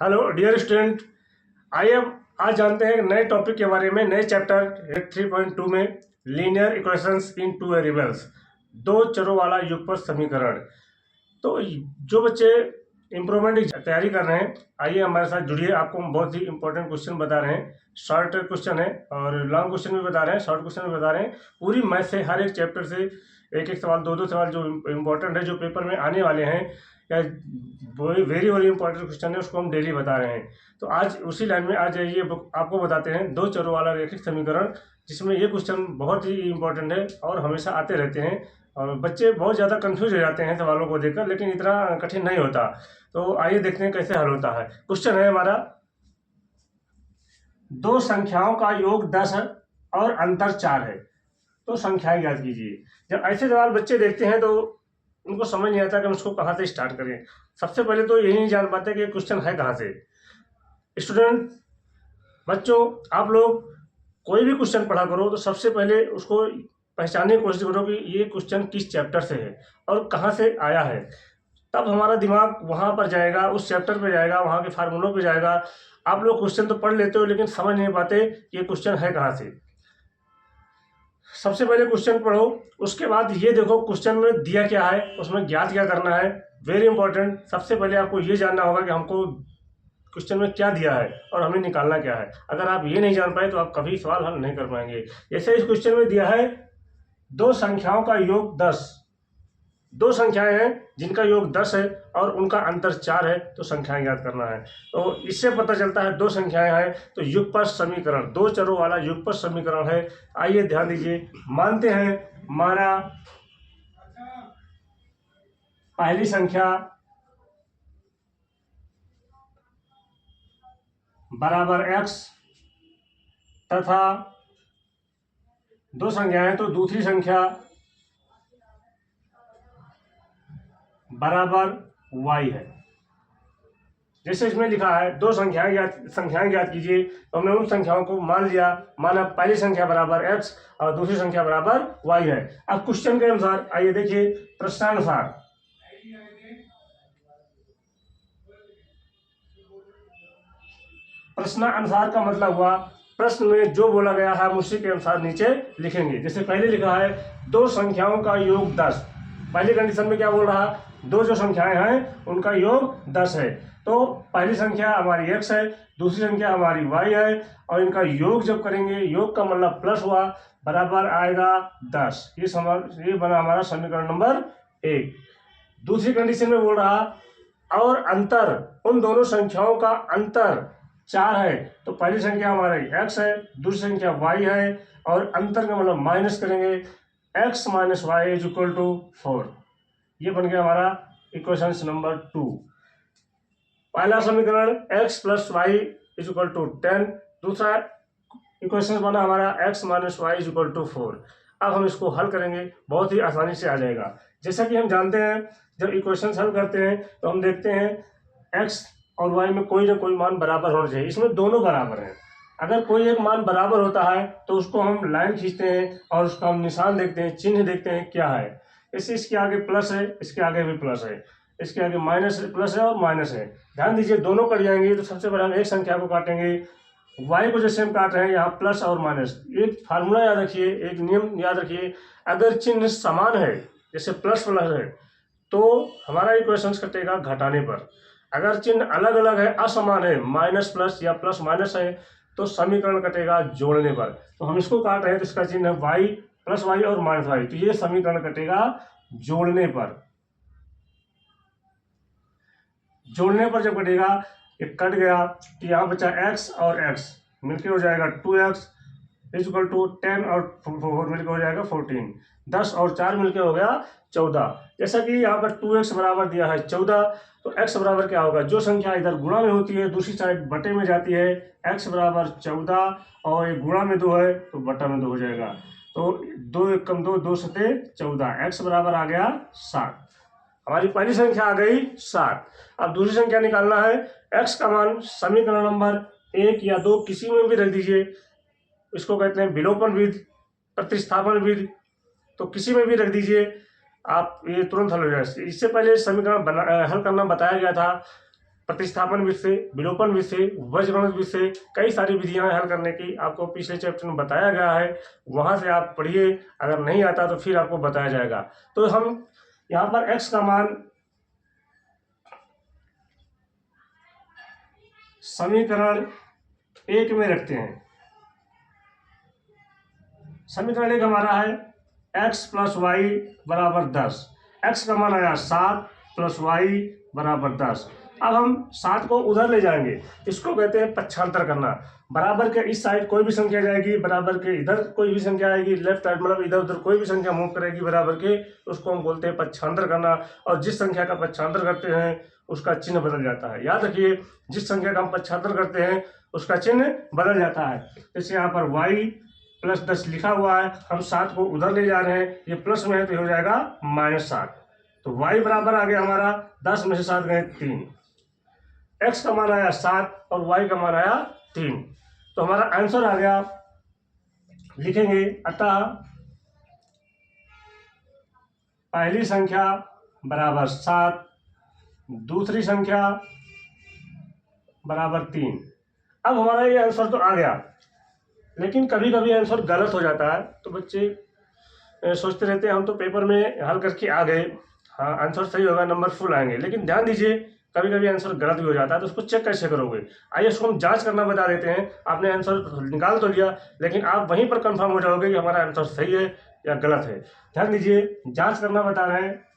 Hello dear student. आइए अब आज जानते हैं नए टॉपिक के बारे में, नए चैप्टर 3.2 में लीनियर इक्वेशंस इन टू वेरिएबल्स, दो चरों वाला युगपत समीकरण। तो जो बच्चे इम्प्रूवमेंट की तैयारी कर रहे हैं, आइए हमारे साथ जुड़िए। आपको हम बहुत ही इंपॉर्टेंट क्वेश्चन बता रहे हैं। शॉर्ट क्वेश्चन है और लॉन्ग क्वेश्चन भी बता रहे हैं, शॉर्ट क्वेश्चन भी बता रहे हैं। पूरी मैथ से हर एक चैप्टर से एक एक सवाल, दो दो सवाल जो इम्पोर्टेंट है, जो पेपर में आने वाले हैं या वेरी वेरी इंपॉर्टेंट क्वेश्चन है, उसको हम डेली बता रहे हैं। तो आज उसी लाइन में आज ये आपको बताते हैं दो चरों वाला रैखिक समीकरण, जिसमें ये क्वेश्चन बहुत ही इंपॉर्टेंट है और हमेशा आते रहते हैं। और बच्चे बहुत ज़्यादा कंफ्यूज हो जाते हैं सवालों को देखकर, लेकिन इतना कठिन नहीं होता। तो आइए देखते हैं कैसे हल होता है। क्वेश्चन है हमारा, दो संख्याओं का योग 10 है और अंतर 4 है, तो संख्याएं ज्ञात कीजिए। जब ऐसे सवाल बच्चे देखते हैं तो उनको समझ नहीं आता कि हम उसको कहाँ से स्टार्ट करें। सबसे पहले तो यही नहीं जान पाते कि क्वेश्चन है कहाँ से। स्टूडेंट बच्चों, आप लोग कोई भी क्वेश्चन पढ़ा करो तो सबसे पहले उसको पहचानने की कोशिश करो कि ये क्वेश्चन किस चैप्टर से है और कहाँ से आया है। तब हमारा दिमाग वहाँ पर जाएगा, उस चैप्टर पे जाएगा, वहाँ के फार्मूलों पे जाएगा। आप लोग क्वेश्चन तो पढ़ लेते हो लेकिन समझ नहीं पाते ये क्वेश्चन है कहाँ से। सबसे पहले क्वेश्चन पढ़ो, उसके बाद ये देखो क्वेश्चन में दिया क्या है, उसमें ज्ञात क्या करना है। Very important. सबसे पहले आपको ये जानना होगा कि हमको क्वेश्चन में क्या दिया है और हमें निकालना क्या है। अगर आप ये नहीं जान पाए तो आप कभी सवाल हल नहीं कर पाएंगे। जैसे इस क्वेश्चन में दिया है दो संख्याओं का योग 10, दो संख्याएं हैं जिनका योग 10 है और उनका अंतर 4 है, तो संख्याएं ज्ञात करना है। तो इससे पता चलता है दो संख्याएं हैं तो युगपत समीकरण, दो चरों वाला युगपत समीकरण है। आइए ध्यान दीजिए, मानते हैं हमारा पहली संख्या बराबर x तथा दो संख्याएं तो दूसरी संख्या बराबर y है। जैसे इसमें लिखा है दो संख्याएं ज्ञात कीजिए, तो हमने उन संख्याओं को मान लिया। माना पहली संख्या बराबर x और दूसरी संख्या बराबर y है। अब क्वेश्चन के अनुसार आइए देखिए, प्रश्नानुसार प्रश्नानुसार का मतलब हुआ प्रश्न में जो बोला गया है हम उसी के अनुसार नीचे लिखेंगे। जैसे पहले लिखा है दो संख्याओं का योग 10, पहली कंडीशन में क्या बोल रहा है, दो जो संख्याएं हैं उनका योग 10 है। तो पहली संख्या हमारी x है, दूसरी संख्या हमारी y है, और इनका योग जब करेंगे, योग का मतलब प्लस हुआ, बराबर आएगा 10। ये बना हमारा समीकरण नंबर 1। दूसरी कंडीशन में बोल रहा और अंतर, उन दोनों संख्याओं का अंतर 4 है। तो पहली संख्या हमारी x है, दूसरी संख्या y है, और अंतर का मतलब माइनस करेंगे, x minus y is equal to 4। ये बन गया हमारा इक्वेशन नंबर 2। पहला समीकरण x plus y is equal to 10, दूसरा इक्वेशन बना हमारा x minus y is equal to 4। अब हम इसको हल करेंगे, बहुत ही आसानी से आ जाएगा। जैसा कि हम जानते हैं जब इक्वेशन हल करते हैं तो हम देखते हैं x और y में कोई ना कोई मान बराबर होना चाहिए। इसमें दोनों बराबर हैं। अगर कोई एक मान बराबर होता है तो उसको हम लाइन खींचते हैं और उसका हम निशान देखते हैं, चिन्ह देखते हैं क्या है। जैसे इसके आगे प्लस है, इसके आगे भी प्लस है, इसके आगे माइनस, प्लस है और माइनस है। ध्यान दीजिए दोनों कट जाएंगे। तो सबसे पहले हम एक संख्या को काटेंगे, y को जैसे हम काट रहे हैं यहाँ प्लस और माइनस। एक फार्मूला याद रखिए, एक नियम याद रखिए, अगर चिन्ह समान है जैसे प्लस प्लस है तो हमारा इक्वेशन कटेगा घटाने पर। अगर चिन्ह अलग अलग है, असमान है, माइनस प्लस या प्लस माइनस है, तो समीकरण कटेगा जोड़ने पर। तो हम इसको काट रहे हैं तो इसका चिन्ह है y प्लस वाई और माइनस वाई, तो ये समीकरण कटेगा जोड़ने पर। जोड़ने पर जब कटेगा, ये कट गया तो यहाँ बचा x और x मिलके हो जाएगा 2x इज इक्वल टू 10 और 4 मिलकर हो जाएगा 14। 10 और 4 मिलकर हो गया 14। जैसा कि यहाँ पर 2x बराबर दिया है 14, तो x बराबर क्या होगा, जो संख्या इधर गुणा में होती है दूसरी साइड बटे में जाती है। x बराबर 14 और ये गुणा में 2 है तो बटा में 2 हो जाएगा। तो 2 1 कम 2, 2 सते 14, x बराबर आ गया 7। हमारी पहली संख्या आ गई 7। अब दूसरी संख्या निकालना है। x का मान समीकरण नंबर 1 या 2 किसी में भी रख दीजिए, इसको कहते हैं विलोपन विधि, प्रतिस्थापन विधि, तो किसी में भी रख दीजिए आप, ये तुरंत हल हो जाएगा। इससे पहले समीकरण हल करना बताया गया था। प्रतिस्थापन विधि से, विलोपन विधि से, बीजगणित विधि से कई सारी विधियां हल करने की आपको पिछले चैप्टर में बताया गया है। वहां से आप पढ़िए, अगर नहीं आता तो फिर आपको बताया जाएगा। तो हम यहाँ पर x का मान समीकरण 1 में रखते हैं। समीकरण 1 हमारा है x + y = 10। x का मान आया 7 + y = 10। अब हम 7 को उधर ले जाएंगे, इसको कहते हैं पक्षांतर करना। बराबर के इस साइड कोई भी संख्या जाएगी, बराबर के इधर कोई भी संख्या आएगी, लेफ्ट साइड मतलब इधर उधर कोई भी संख्या मूव करेगी बराबर के, उसको हम बोलते हैं पक्षांतर करना। और जिस संख्या का पक्षांतर करते हैं उसका चिन्ह बदल जाता है। याद रखिए, जिस संख्या का हम पक्षांतर करते हैं उसका चिन्ह बदल जाता है। जैसे यहाँ पर y + 10 लिखा हुआ है, हम 7 को उधर ले जा रहे हैं, ये प्लस में है तो हो जाएगा -7। तो y बराबर आ गया हमारा 10 में से 7 गए 3। x का मान आया 7 और y का मान आया 3। तो हमारा आंसर आ गया, लिखेंगे अतः पहली संख्या बराबर 7, दूसरी संख्या बराबर 3। अब हमारा ये आंसर तो आ गया, लेकिन कभी कभी आंसर गलत हो जाता है। तो बच्चे सोचते रहते हैं हम तो पेपर में हल करके आ गए, हाँ आंसर सही होगा, नंबर फुल आएंगे। लेकिन ध्यान दीजिए, कभी कभी आंसर गलत भी हो जाता है, तो उसको चेक कैसे करोगे? आइए उसको हम जांच करना बता देते हैं। आपने आंसर निकाल तो लिया, लेकिन आप वहीं पर कंफर्म हो जाओगे कि हमारा आंसर सही है या गलत है। ध्यान दीजिए, जांच करना बता रहे हैं।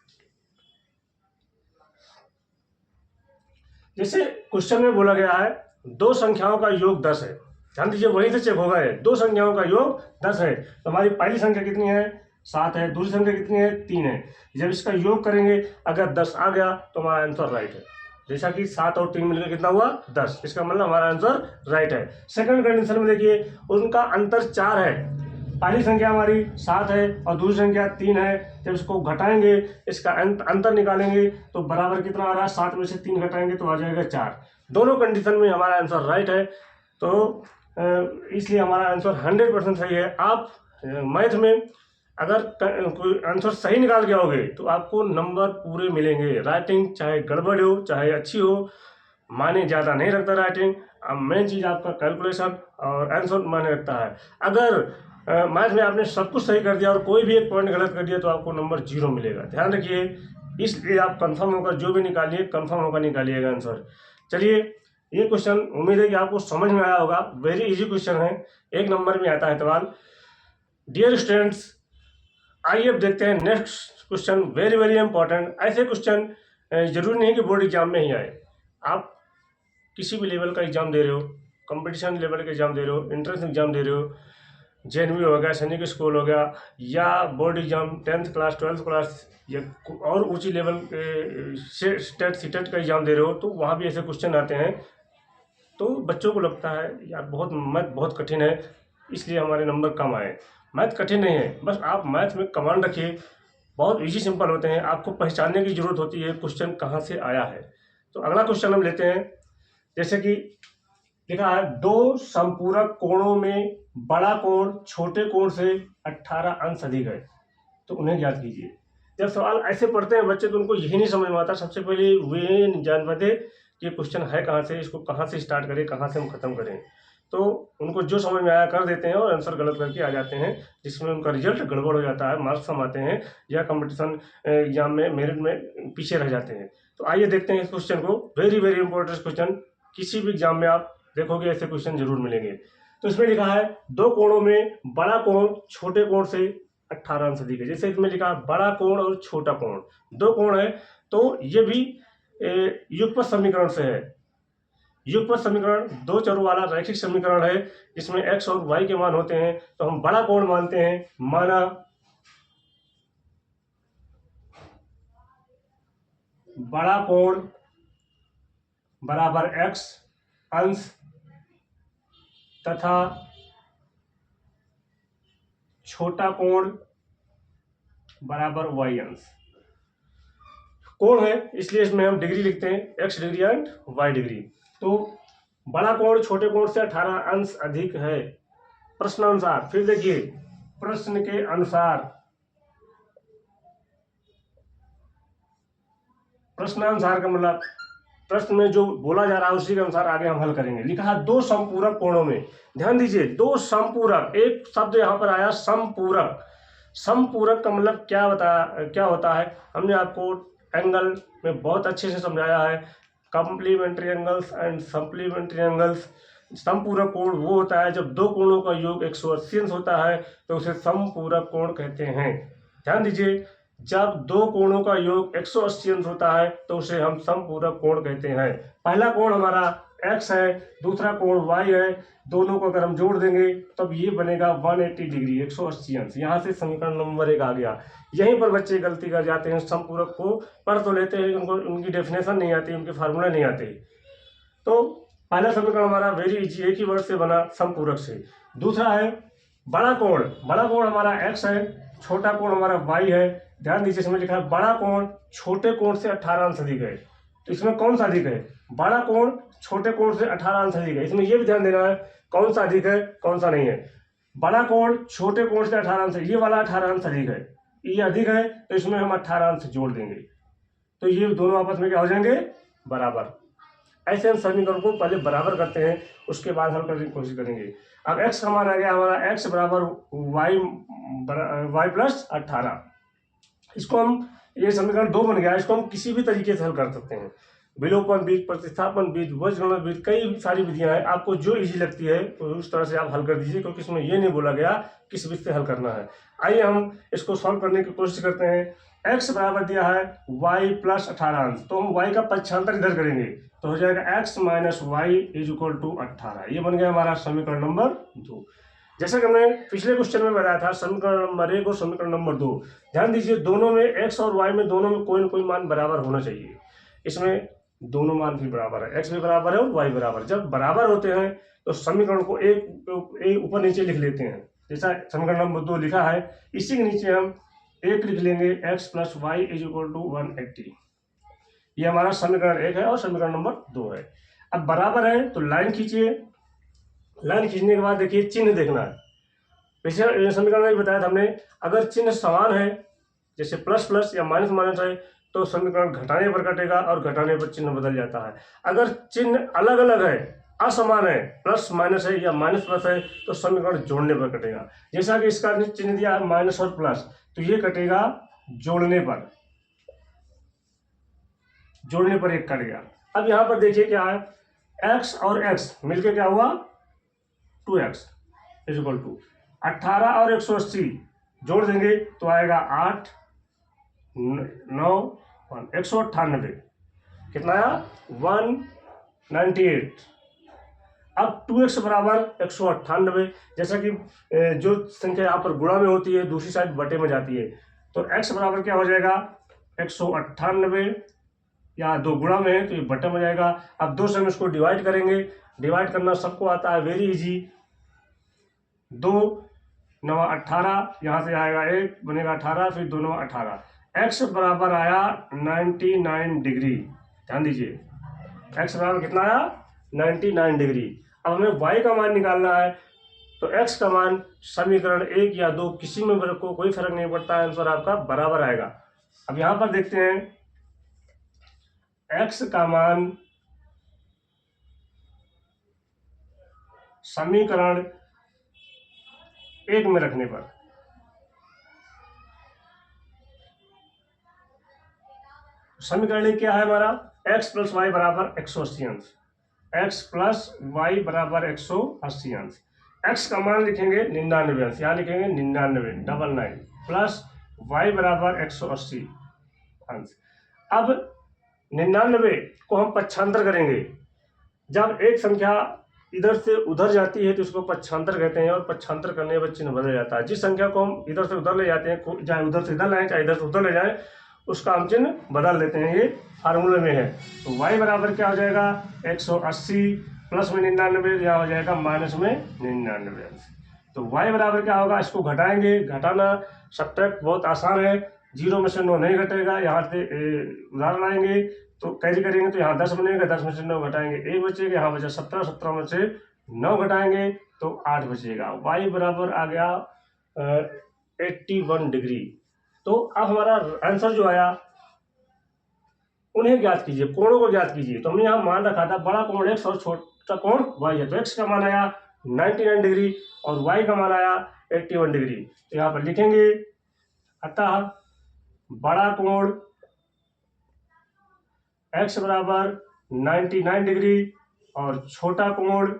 जैसे क्वेश्चन में बोला गया है 2 संख्याओं का योग 10 है। ध्यान दीजिए, वहीं से चेक होगा, है 2 संख्याओं का योग 10 है। तो हमारी पहली संख्या कितनी है? 7 है। दूसरी संख्या कितनी है? 3 है। जब इसका योग करेंगे अगर 10 आ गया तो हमारा आंसर राइट है। जैसा कि 7 और 3 मिलकर कितना हुआ? 10। इसका मतलब हमारा आंसर राइट है। सेकंड कंडीशन में देखिए, उनका अंतर 4 है। पहली संख्या हमारी 7 है और दूसरी संख्या 3 है। जब इसको घटाएंगे, इसका अंतर निकालेंगे तो बराबर कितना आ रहा है? 7 में से 3 घटाएंगे तो आ जाएगा 4। दोनों कंडीशन में हमारा आंसर राइट है। तो इसलिए हमारा आंसर 100% सही है। आप मैथ में अगर कोई आंसर सही निकाल के आओगे तो आपको नंबर पूरे मिलेंगे। राइटिंग चाहे गड़बड़ हो चाहे अच्छी हो, माने ज़्यादा नहीं रखता राइटिंग। मेन चीज़ आपका कैलकुलेशन और आंसर माने रखता है। अगर मैथ में आपने सब कुछ सही कर दिया और कोई भी एक पॉइंट गलत कर दिया तो आपको नंबर 0 मिलेगा। ध्यान रखिए, इसलिए आप कंफर्म होकर जो भी निकालिए कंफर्म होकर निकालिएगा आंसर। चलिए, ये क्वेश्चन उम्मीद है कि आपको समझ में आया होगा। वेरी इजी क्वेश्चन है, 1 नंबर में आता है सवाल। डियर स्टूडेंट्स, आइए अब देखते हैं next question, very very important. ऐसे क्वेश्चन जरूरी नहीं कि बोर्ड एग्जाम में ही आए। आप किसी भी लेवल का एग्जाम दे रहे हो, कंपटीशन लेवल का एग्जाम दे रहे हो, एंट्रेंस एग्जाम दे रहे हो, जेएनवी हो गया, सैनिक स्कूल हो गया, या board exam 10th class 12th class या और ऊंची लेवल स्टेट सीटेट का एग्जाम दे रहे हो, तो वहाँ भी ऐसे क्वेश्चन आते हैं। तो बच्चों को लगता है यार मैथ बहुत कठिन है, इसलिए हमारे नंबर कम आए। मैथ कठिन नहीं है, बस आप मैथ में कमांड रखिए, बहुत इजी सिंपल होते हैं। आपको पहचानने की जरूरत होती है क्वेश्चन कहाँ से आया है। तो अगला क्वेश्चन हम लेते हैं। जैसे कि लिखा है 2 संपूरक कोणों में बड़ा कोण छोटे कोण से 18 अंश अधिक है, तो उन्हें ज्ञात कीजिए। जब सवाल ऐसे पढ़ते हैं बच्चे तो उनको यही नहीं समझ में आता। सबसे पहले वे जान पाते कि क्वेश्चन है कहाँ से, इसको कहाँ से स्टार्ट करें, कहाँ से हम खत्म करें। तो उनको जो समझ में आया कर देते हैं और आंसर गलत करके आ जाते हैं, जिसमें उनका रिजल्ट गड़बड़ हो जाता है, मार्क्स कम आते हैं या कंपटीशन एग्जाम में मेरिट में पीछे रह जाते हैं। तो आइए देखते हैं इस क्वेश्चन को। वेरी वेरी इंपॉर्टेंट क्वेश्चन, किसी भी एग्जाम में आप देखोगे ऐसे क्वेश्चन जरूर मिलेंगे। तो इसमें लिखा है 2 कोणों में बड़ा कोण छोटे कोण से 18 अंश अधिक है। जैसे इसमें लिखा है बड़ा कोण और छोटा कोण, 2 कोण है, तो ये भी युगपत समीकरण से है। युगपत समीकरण 2 चरों वाला रैखिक समीकरण है, जिसमें x और y के मान होते हैं। तो हम बड़ा कोण मानते हैं, माना बड़ा कोण बराबर x अंश तथा छोटा कोण बराबर y अंश। कोण है इसलिए इसमें हम डिग्री लिखते हैं, x degree and y degree. तो बड़ा कोण छोटे कोण से 18 अंश अधिक है प्रश्नानुसार। फिर देखिए, प्रश्न के अनुसार, प्रश्नानुसार का मतलब प्रश्न में जो बोला जा रहा है उसी के अनुसार आगे हम हल करेंगे। लिखा है दो समपूरक कोणों में, ध्यान दीजिए दो समपूरक, एक शब्द यहाँ पर आया समपूरक। समपूरक का मतलब क्या होता है, हमने आपको एंगल में बहुत अच्छे से समझाया है, complementary angles and supplementary angles. समपूरक कोण वो होता है जब दो कोणों का योग 180 अंश होता है तो उसे समपूरक कोण कहते हैं। ध्यान दीजिए, जब दो कोणों का योग 180 अंश होता है तो उसे हम समपूरक कोण कहते हैं। पहला कोण हमारा x है, दूसरा कोण y है, दोनों को अगर हम जोड़ देंगे तब ये बनेगा 180 डिग्री, 180 अंश। यहाँ से समीकरण नंबर 1 आ गया। यहीं पर बच्चे गलती कर जाते हैं, समपूरक को पढ़ तो लेते हैं लेकिन उनको उनकी डेफिनेशन नहीं आती, उनके फार्मूले नहीं आते। तो पहला समीकरण हमारा वेरी इजी, एक ही वर्ड से बना, समपूरक से। दूसरा है बड़ा कोण। बड़ा कोण हमारा x है, छोटा कोण हमारा y है। ध्यान दीजिए, इसमें लिखा है बड़ा कोण छोटे कोण से 18 अंश अधिक है। तो इसमें कौन सा अधिक है, बड़ा कोण छोटे कोण से 18 अंश अधिक है। इसमें यह भी ध्यान देना है कौन सा अधिक है कौन सा नहीं है। बड़ा कोण छोटे कोण से 18 अंश, ये वाला 18 अंश अधिक है, ये अधिक है तो इसमें हम 18 अंश जोड़ देंगे तो ये दोनों आपस में क्या हो जाएंगे, बराबर। ऐसे हम समीकरण को पहले बराबर करते हैं, उसके बाद हल करने की कोशिश करेंगे। अब x का मान आ गया हमारा, x बराबर y प्लस 18। इसको हम, ये समीकरण 2 बन गया, इसको हम किसी भी तरीके से हल कर सकते हैं। विलोपन बीज, प्रतिस्थापन बीज, वज्रगणन बीज, कई सारी विधियां हैं, आपको जो इजी लगती है उस तरह से आप हल कर दीजिए, क्योंकि इसमें ये नहीं बोला गया किस विधि से हल करना है। आइए हम इसको सॉल्व करने की कोशिश करते हैं। x बराबर दिया है y प्लस 18 अंश, तो हम y का पक्षांतर इधर करेंगे तो हो जाएगा x minus y is equal to 18। ये बन गया हमारा समीकरण नंबर 2। जैसा कि हमने पिछले क्वेश्चन में बताया था, समीकरण नंबर 1 और समीकरण नंबर 2, ध्यान दीजिए दोनों में x और y में दोनों में कोई न कोई मान बराबर होना चाहिए। इसमें दोनों मान भी बराबर है, x भी बराबर है और y बराबर। जब बराबर होते हैं तो समीकरण को एक ऊपर नीचे लिख लेते हैं। जैसा समीकरण नंबर 2 लिखा है, इसी के नीचे हम एक लिख लेंगे, x plus y is equal to 180। ये हमारा समीकरण 1 है और समीकरण नंबर 2 है। अब बराबर है तो लाइन खींचिए, लाइन खींचने के बाद देखिए चिन्ह देखना है। पिछले समीकरण में बताया था हमने, अगर चिन्ह समान है जैसे प्लस प्लस या माइनस माइनस है तो समीकरण घटाने पर कटेगा और घटाने पर चिन्ह बदल जाता है। अगर चिन्ह अलग अलग है, असमान है, प्लस माइनस है या माइनस प्लस है तो समीकरण जोड़ने पर कटेगा। जैसा कि इसका चिन्ह दिया है माइनस और प्लस, तो ये कटेगा जोड़ने पर, जोड़ने पर एक कट गया। अब यहां पर देखिए क्या है, x और x मिलके क्या हुआ 2x इज इक्वल टू 18 और 180 जोड़ देंगे तो आएगा 8 9 198। कितना आया 198। अब 2x बराबर 198। जैसा कि जो संख्या यहाँ पर गुणा में होती है दूसरी साइड बटे में जाती है, तो x बराबर क्या हो जाएगा 198, यहाँ 2 गुणा में है तो ये बटे में जाएगा। अब 2 से हम इसको डिवाइड करेंगे, डिवाइड करना सबको आता है, वेरी इजी। 2 9 18, यहाँ से आएगा 1 बनेगा 18, फिर 2 9 18। x बराबर आया 99 डिग्री। ध्यान दीजिए x बराबर कितना आया 99 डिग्री। अब हमें y का मान निकालना है, तो x का मान समीकरण 1 या 2 किसी में को कोई फर्क नहीं पड़ता है, आंसर आपका बराबर आएगा। अब यहाँ पर देखते हैं x का मान समीकरण 1 में रखने पर, समीकरण 1 क्या है हमारा, x प्लस वाई बराबर 180 अंश, x प्लस वाई बराबर 180 अंश। x का मान लिखेंगे 99 अंश, यहाँ लिखेंगे 99 प्लस y बराबर 180 अंश। अब 99 को हम पक्षांतर करेंगे। जब एक संख्या इधर से उधर जाती है तो उसको पक्षांतर कहते हैं, और पक्षांतर करने पर चिन्ह बदल जाता है। जिस संख्या को हम इधर से उधर ले जाते हैं, चाहे उधर से इधर लाएं चाहे इधर से उधर ले जाएं, उसका हम चिन्ह बदल देते हैं, ये फार्मूले में है। तो y बराबर क्या हो जाएगा 180 प्लस में 99, या हो जाएगा माइनस में 99 अंश। तो y बराबर क्या होगा, इसको घटाएंगे, घटाना सब्ट्रैक्ट बहुत आसान है, 0 में से 9 नहीं घटेगा। यहाँ से उदाहरण आएंगे तो कैरी करेंगे तो यहाँ 10 बनेगा, 10 में से 9 घटाएंगे 1 बचेगा, यहाँ बचा 17, 17 में से 9 घटाएंगे तो 8 बचेगा। y बराबर आ गया 81 डिग्री। तो अब हमारा आंसर जो आया उन्हें ज्ञात कीजिए, कोणों को ज्ञात कीजिए। तो हमने यहाँ मान रखा था बड़ा कोण x और छोटा कोण y है। तो x का मान आया 99 डिग्री और y का मान आया 81 डिग्री। तो यहाँ पर लिखेंगे, अतः बड़ा कोण x बराबर 99 डिग्री और छोटा कोण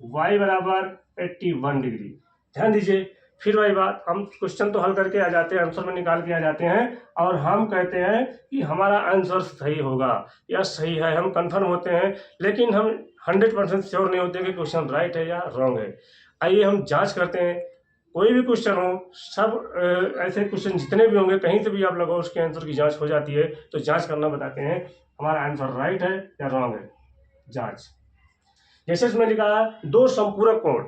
y बराबर 81 डिग्री। ध्यान दीजिए, फिर वही बात, हम क्वेश्चन तो हल करके आ जाते हैं, आंसर में निकाल के आ जाते हैं और हम कहते हैं कि हमारा आंसर सही होगा या सही है, हम कंफर्म होते हैं, लेकिन हम 100% श्योर नहीं होते कि क्वेश्चन राइट है या रॉन्ग है। आइए हम जांच करते हैं। कोई भी क्वेश्चन हो, सब ऐसे क्वेश्चन जितने भी होंगे, कहीं से भी आप लगाओ उसके आंसर की जाँच हो जाती है। तो जाँच करना बताते हैं हमारा आंसर राइट है या रॉन्ग है। जाँच, जैसे इसमें लिखा है दो संपूरक कोण।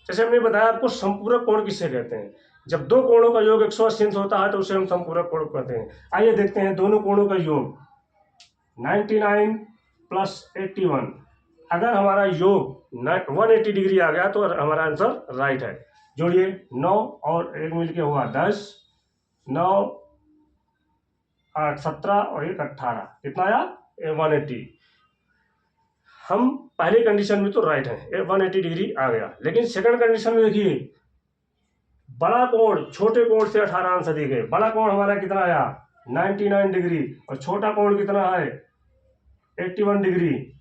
जैसे हमने बताया आपको, संपूरक कोण किसे कहते हैं? जब दो कोणों का योग 180 अंश होता है तो उसे हम संपूरक कोण कहते हैं। आइए देखते हैं दोनों कोणों का योग 99 प्लस 81। अगर हमारा योग 180 डिग्री आ गया तो हमारा आंसर राइट है। जोड़िए, 9 और 1 मिलके हुआ 10, 9 8 17 और 1 18, कितना आया? 180। हम पहले कंडीशन में तो राइट है, 180 डिग्री आ गया। लेकिन सेकंड कंडीशन में देखिए, बड़ा कोण छोटे कोण से 18 अंश अधिक है। बड़ा कोण हमारा कितना आया? 99 डिग्री और छोटा कोण कितना है? 81 डिग्री।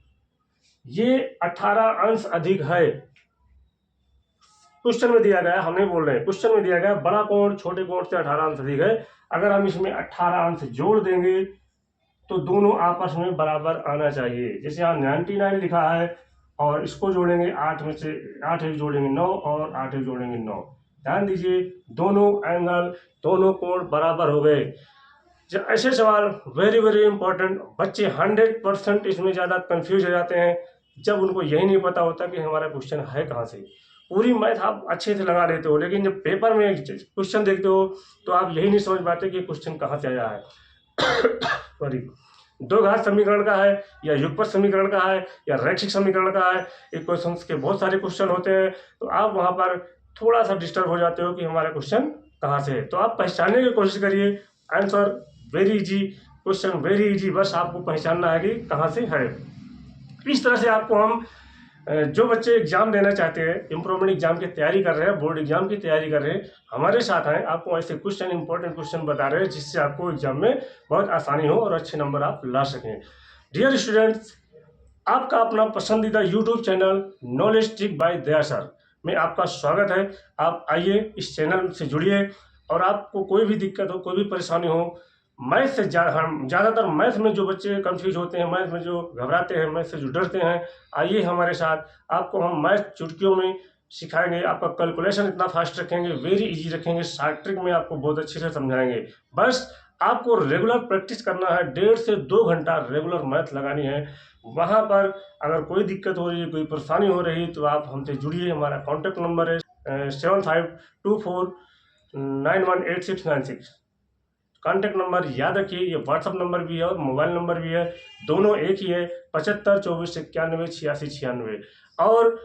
ये 18 अंश अधिक है, क्वेश्चन में दिया गया, हम नहीं बोल रहे हैं, क्वेश्चन में दिया गया बड़ा कोण छोटे कोण से 18 अंश अधिक है। अगर हम इसमें 18 अंश जोड़ देंगे तो दोनों आपस में बराबर आना चाहिए। जैसे यहाँ 99 लिखा है और इसको जोड़ेंगे 8 में से 8 एक जोड़ेंगे 9 और 8 एक जोड़ेंगे 9। ध्यान दीजिए, दोनों एंगल दोनों कोण बराबर हो गए। ऐसे सवाल वेरी वेरी इंपॉर्टेंट, बच्चे 100% इसमें ज़्यादा कंफ्यूज हो जाते हैं जब उनको यही नहीं पता होता कि हमारा क्वेश्चन है कहाँ से। पूरी मैथ आप अच्छे से लगा लेते हो, लेकिन जब पेपर में क्वेश्चन देखते हो तो आप यही नहीं समझ पाते कि क्वेश्चन कहाँ से आया है। सॉरी, दो घात समीकरण का है या युगपत समीकरण का है या रैखिक समीकरण का है, एक क्वेश्चन के बहुत सारे क्वेश्चन होते हैं, तो आप वहाँ पर थोड़ा सा डिस्टर्ब हो जाते हो कि हमारा क्वेश्चन कहाँ से है। तो आप पहचानने की कोशिश करिए, answer very easy, question very easy, बस आपको पहचानना है कि कहाँ से है। इस तरह से आपको हम, जो बच्चे एग्जाम देना चाहते हैं, इम्प्रूवमेंट एग्जाम की तैयारी कर रहे हैं, बोर्ड एग्जाम की तैयारी कर रहे हैं, हमारे साथ हैं, आपको ऐसे क्वेश्चन, इंपॉर्टेंट क्वेश्चन बता रहे हैं जिससे आपको एग्जाम में बहुत आसानी हो और अच्छे नंबर आप ला सकें। डियर स्टूडेंट्स, आपका अपना पसंदीदा YouTube channel knowledge trick bye दया सर में आपका स्वागत है। आप आइए, इस चैनल से जुड़िए और आपको कोई भी दिक्कत हो, कोई भी परेशानी हो, मैथ से ज़्यादातर मैथ में जो बच्चे कंफ्यूज होते हैं, मैथ में जो घबराते हैं, मैथ से जो डरते हैं, आइए हमारे साथ, आपको हम मैथ चुटकियों में सिखाएंगे। आपका कैलकुलेशन इतना फास्ट रखेंगे, वेरी इजी रखेंगे, शॉर्ट ट्रिक में आपको बहुत अच्छे से समझाएंगे। बस आपको रेगुलर प्रैक्टिस करना है, 1.5 से 2 घंटा रेगुलर मैथ लगानी है। वहाँ पर अगर कोई दिक्कत हो रही है, कोई परेशानी हो रही है, तो आप हमसे जुड़िए। हमारा कॉन्टैक्ट नंबर है 7524918696। कॉन्टैक्ट नंबर याद रखिए, ये व्हाट्सअप नंबर भी है और मोबाइल नंबर भी है, दोनों एक ही है, 75 24 91 86 96। और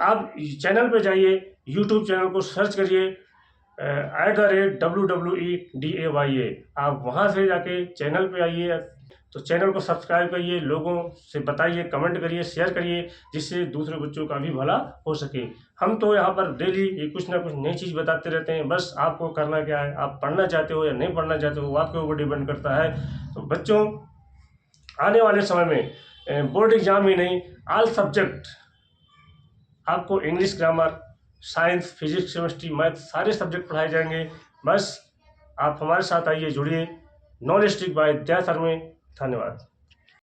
आप चैनल पे जाइए, यूट्यूब चैनल को सर्च करिए @WWEDAYA। आप वहाँ से जाके चैनल पे आइए, तो चैनल को सब्सक्राइब करिए, लोगों से बताइए, कमेंट करिए, शेयर करिए, जिससे दूसरे बच्चों का भी भला हो सके। हम तो यहाँ पर डेली कुछ ना कुछ नई चीज़ बताते रहते हैं। बस आपको करना क्या है, आप पढ़ना चाहते हो या नहीं पढ़ना चाहते हो, वो आपके ऊपर डिपेंड करता है। तो बच्चों, आने वाले समय में बोर्ड एग्जाम ही नहीं, ऑल सब्जेक्ट आपको English, grammar, science, physics, chemistry, math, सारे सब्जेक्ट पढ़ाए जाएंगे। बस आप हमारे साथ आइए, जुड़िए नॉलेज ट्रिक बाय दया सर में। धन्यवाद।